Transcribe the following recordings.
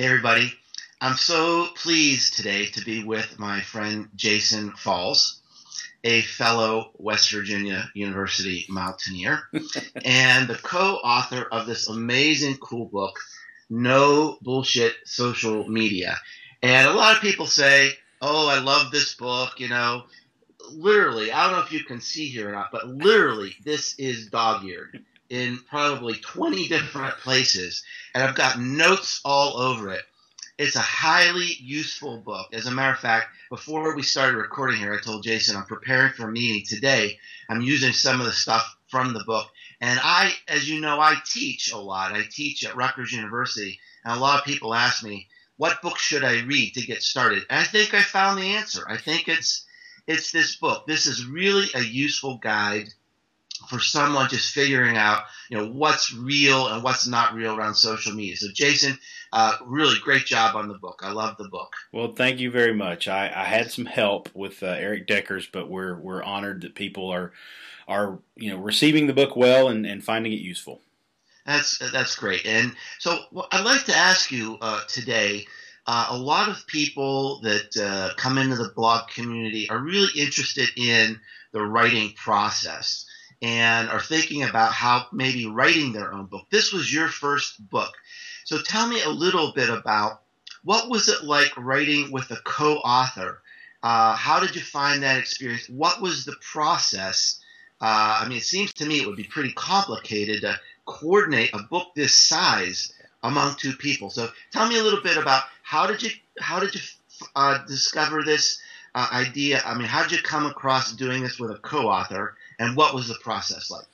Hey, everybody. I'm so pleased today to be with my friend Jason Falls, a fellow West Virginia University mountaineer, and the co-author of this amazing, cool book, No Bullshit Social Media. And a lot of people say, oh, I love this book, literally, I don't know if you can see here or not, but literally, this is dog-eared in probably 20 different places, and I've got notes all over it. It's a highly useful book. As a matter of fact, before we started recording here, I told Jason I'm preparing for a meeting today. I'm using some of the stuff from the book. And as you know, I teach a lot. I teach at Rutgers University, and a lot of people ask me, what book should I read to get started? And I think I found the answer. I think it's this book. This is really a useful guide for someone just figuring out, what's real and what's not real around social media. So, Jason, really great job on the book. I love the book. Well, thank you very much. I had some help with Eric Decker's, but we're honored that people are receiving the book well and finding it useful. That's great. And so, I'd like to ask you today. A lot of people that come into the blog community are really interested in the writing process and are thinking about how maybe writing their own book. This was your first book. So tell me a little bit about what was it like writing with a co-author? How did you find that experience? What was the process? It seems to me it would be pretty complicated to coordinate a book this size among two people. So tell me a little bit about how did you discover this idea? How did you come across doing this with a co-author, and what was the process like?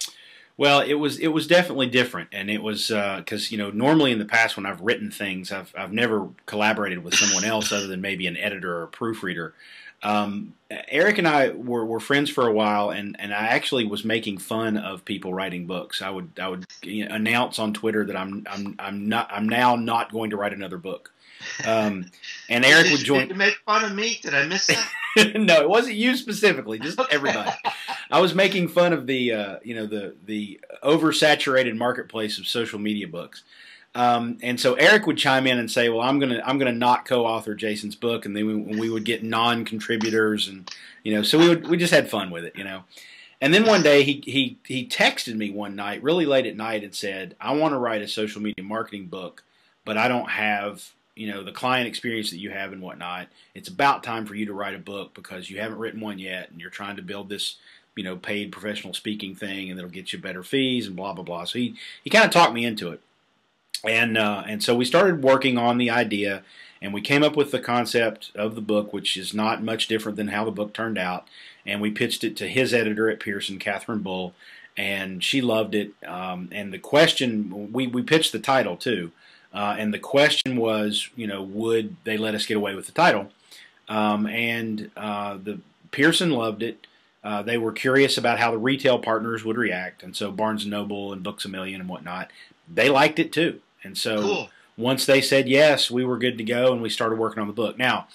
Well, it was definitely different, and it was because normally in the past when I've written things, I've never collaborated with someone else other than maybe an editor or a proofreader. Eric and I were friends for a while, and I actually was making fun of people writing books. I would announce on Twitter that I'm now not going to write another book. And Eric would join. Did you make fun of me? Did I miss that? No, it wasn't you specifically, just everybody. I was making fun of the oversaturated marketplace of social media books. And so Eric would chime in and say, "Well, I'm gonna not co-author Jason's book," and then we would get non-contributors, and so we just had fun with it, And then one day he texted me one night, really late at night, and said, "I want to write a social media marketing book, but I don't have the client experience that you have and whatnot. It's about time for you to write a book because you haven't written one yet, and you're trying to build this." Paid professional speaking thing, and it'll get you better fees and blah blah blah. So he kind of talked me into it, and so we started working on the idea, and we came up with the concept of the book, which is not much different than how the book turned out. And we pitched it to his editor at Pearson, Catherine Bull, and she loved it. And the question we pitched the title too, and the question was, would they let us get away with the title? The Pearson loved it. They were curious about how the retail partners would react, and so Barnes & Noble and Books A Million and whatnot, they liked it too. And so cool. Once they said yes, we were good to go, and we started working on the book. Now,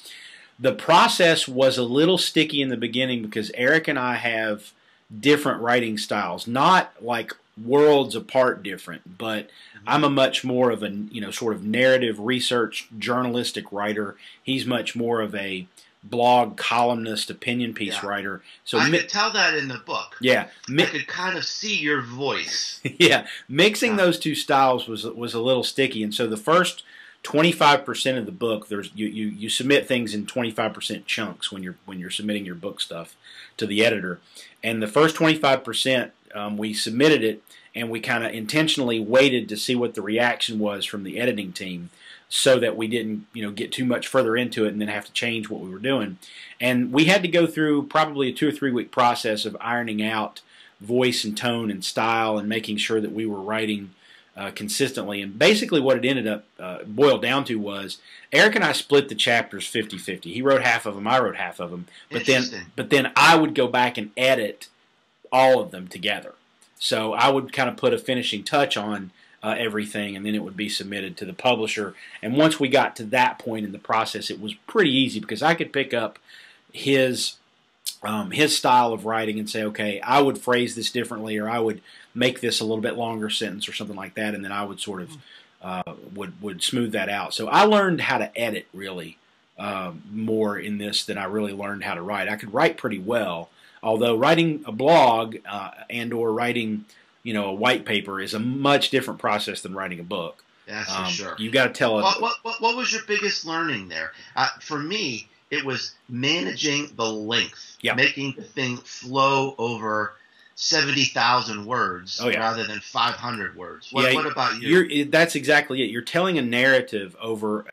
the process was a little sticky in the beginning because Eric and I have different writing styles, not like worlds apart different, but I'm a much more of a sort of narrative research journalistic writer. He's much more of a blog columnist, opinion piece writer. So I could tell that in the book. Yeah, I could kind of see your voice. Yeah, mixing those two styles was a little sticky, and so the first 25% of the book, you submit things in 25% chunks when you're submitting your book stuff to the editor, and the first 25% we submitted it, and we kind of intentionally waited to see what the reaction was from the editing team, so that we didn't, get too much further into it and then have to change what we were doing. And we had to go through probably a 2 or 3 week process of ironing out voice and tone and style and making sure that we were writing consistently. And basically what it ended up boiled down to was Eric and I split the chapters 50-50. He wrote half of them, I wrote half of them. But then I would go back and edit all of them together. So I would kind of put a finishing touch on everything, and then it would be submitted to the publisher. And once we got to that point in the process, it was pretty easy because I could pick up his style of writing and say, okay, I would phrase this differently, or I would make this a little bit longer sentence or something like that, and then I would sort of would smooth that out. So I learned how to edit really more in this than I really learned how to write. I could write pretty well, although writing a blog and or writing a white paper is a much different process than writing a book. That's for sure. You've got to tell it. What was your biggest learning there? For me, it was managing the length, making the thing flow over 70,000 words rather than 500 words. What about you? That's exactly it. You're telling a narrative over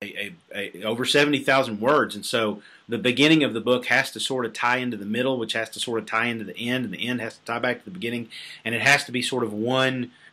over 70,000 words, and so the beginning of the book has to sort of tie into the middle, which has to sort of tie into the end, and the end has to tie back to the beginning, and it has to be sort of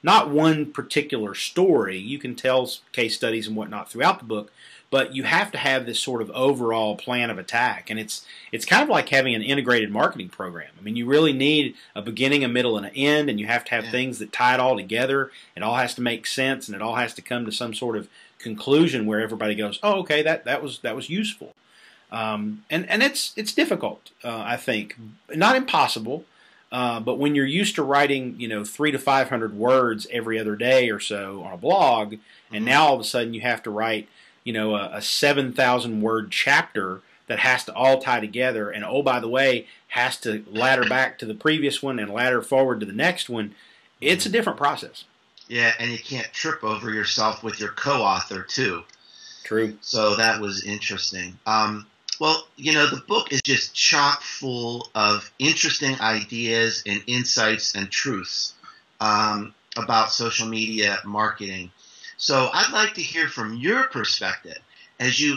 not one particular story. You can tell case studies and whatnot throughout the book, but you have to have this sort of overall plan of attack, and it's kind of like having an integrated marketing program. I mean, you really need a beginning, a middle, and an end, and you have to have things that tie it all together. It all has to make sense, and it all has to come to some sort of conclusion where everybody goes, "Oh, okay, that was useful." And it's difficult, I think, not impossible. But when you're used to writing, 300 to 500 words every other day or so on a blog, and now all of a sudden you have to write a 7,000 word chapter that has to all tie together, and oh, by the way, has to ladder back to the previous one and ladder forward to the next one. It's a different process. Yeah, and you can't trip over yourself with your co-author too. True. So that was interesting. Well, the book is just chock full of interesting ideas and insights and truths about social media marketing. So I'd like to hear from your perspective as you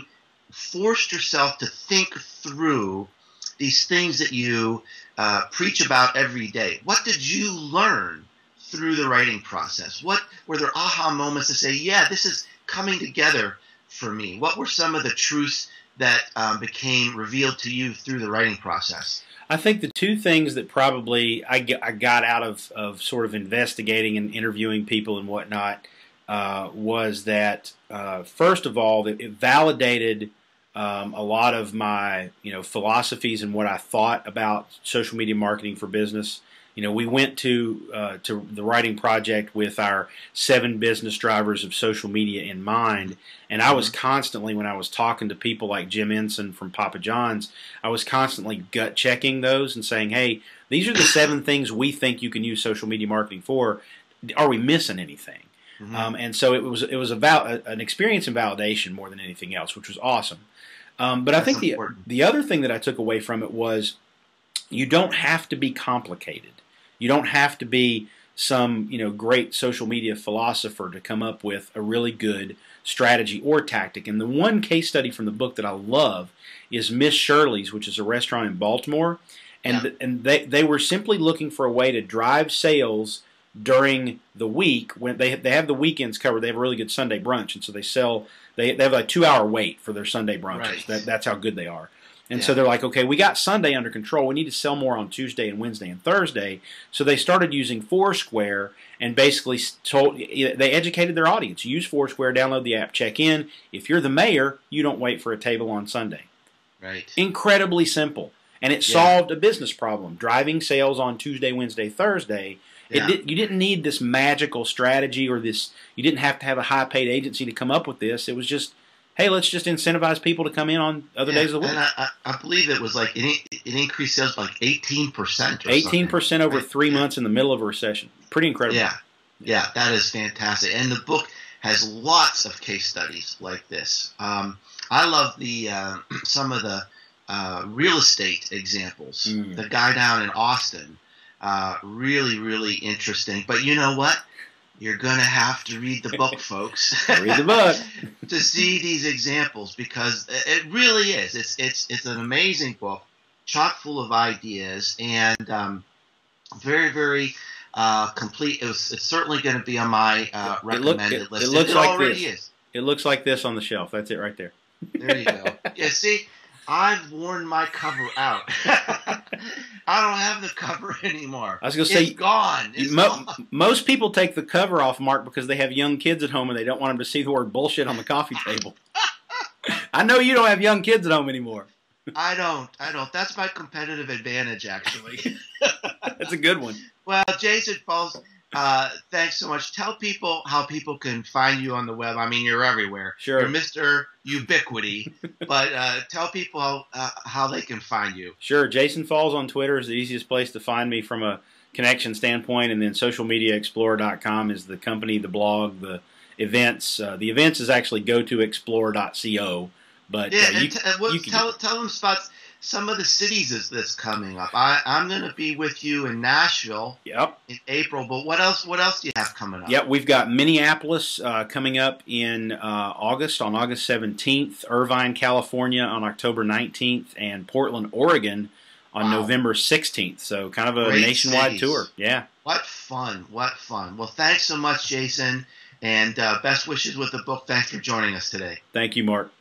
forced yourself to think through these things that you preach about every day. What did you learn through the writing process? What were there aha moments to say, yeah, this is coming together for me? What were some of the truths that became revealed to you through the writing process? I think the two things that probably I got out of sort of investigating and interviewing people and whatnot was that, first of all, that it validated a lot of my philosophies and what I thought about social media marketing for business. We went to the writing project with our 7 business drivers of social media in mind, and I was constantly, when I was talking to people like Jim Ensign from Papa John's, I was constantly gut checking those and saying, hey, these are the 7 things we think you can use social media marketing for. Are we missing anything? And so it was about an experience in validation more than anything else, which was awesome. But I think the other thing that I took away from it was you don't have to be complicated. You don't have to be some great social media philosopher to come up with a really good strategy or tactic. And the one case study from the book that I love is Miss Shirley's, which is a restaurant in Baltimore, and they were simply looking for a way to drive sales during the week when they have the weekends covered. They have a really good Sunday brunch, and so they have like 2-hour wait for their Sunday brunches. Right. That's how good they are. And so they're like, okay, we got Sunday under control. We need to sell more on Tuesday and Wednesday and Thursday. So they started using Foursquare and basically they educated their audience. Use Foursquare, download the app, check in. If you're the mayor, you don't wait for a table on Sunday. Right. Incredibly simple. And it solved a business problem. Driving sales on Tuesday, Wednesday, Thursday. You didn't need this magical strategy or this. You didn't have to have a high-paid agency to come up with this. It was just, hey, let's just incentivize people to come in on other days of the week. And I believe it was like it increased sales by like 18%. 18% over 3 months in the middle of a recession. Pretty incredible. Yeah, that is fantastic. And the book has lots of case studies like this. I love some of the real estate examples. The guy down in Austin, really, really interesting. But you know what? You're going to have to read the book, folks. Read the book. To see these examples, because it really is. It's an amazing book, chock full of ideas, and very, very complete. It's certainly going to be on my recommended list. It looks like this. It looks like this on the shelf. That's it right there. There you go. Yeah, see, I've worn my cover out. I don't have the cover anymore. I was going to say, it's gone. Most people take the cover off, Mark, because they have young kids at home and they don't want them to see the word bullshit on the coffee table. I know you don't have young kids at home anymore. I don't. That's my competitive advantage, actually. That's a good one. Well, Jason Falls, Thanks so much. Tell people how people can find you on the web. I mean, you're everywhere. Sure. You're Mr. Ubiquity. But tell people how they can find you. Sure. Jason Falls on Twitter is the easiest place to find me from a connection standpoint, and then socialmediaexplorer.com is the company, the blog, the events. The events is actually gotoexplore.co. But tell them about some of the cities that's coming up. I'm going to be with you in Nashville. Yep. In April. But what else? What else do you have coming up? Yep, we've got Minneapolis coming up in August, on August 17th, Irvine, California on October 19th, and Portland, Oregon on November 16th. So kind of a Great nationwide cities. tour. Yeah. What fun. What fun. Well, thanks so much, Jason, and best wishes with the book. Thanks for joining us today. Thank you, Mark.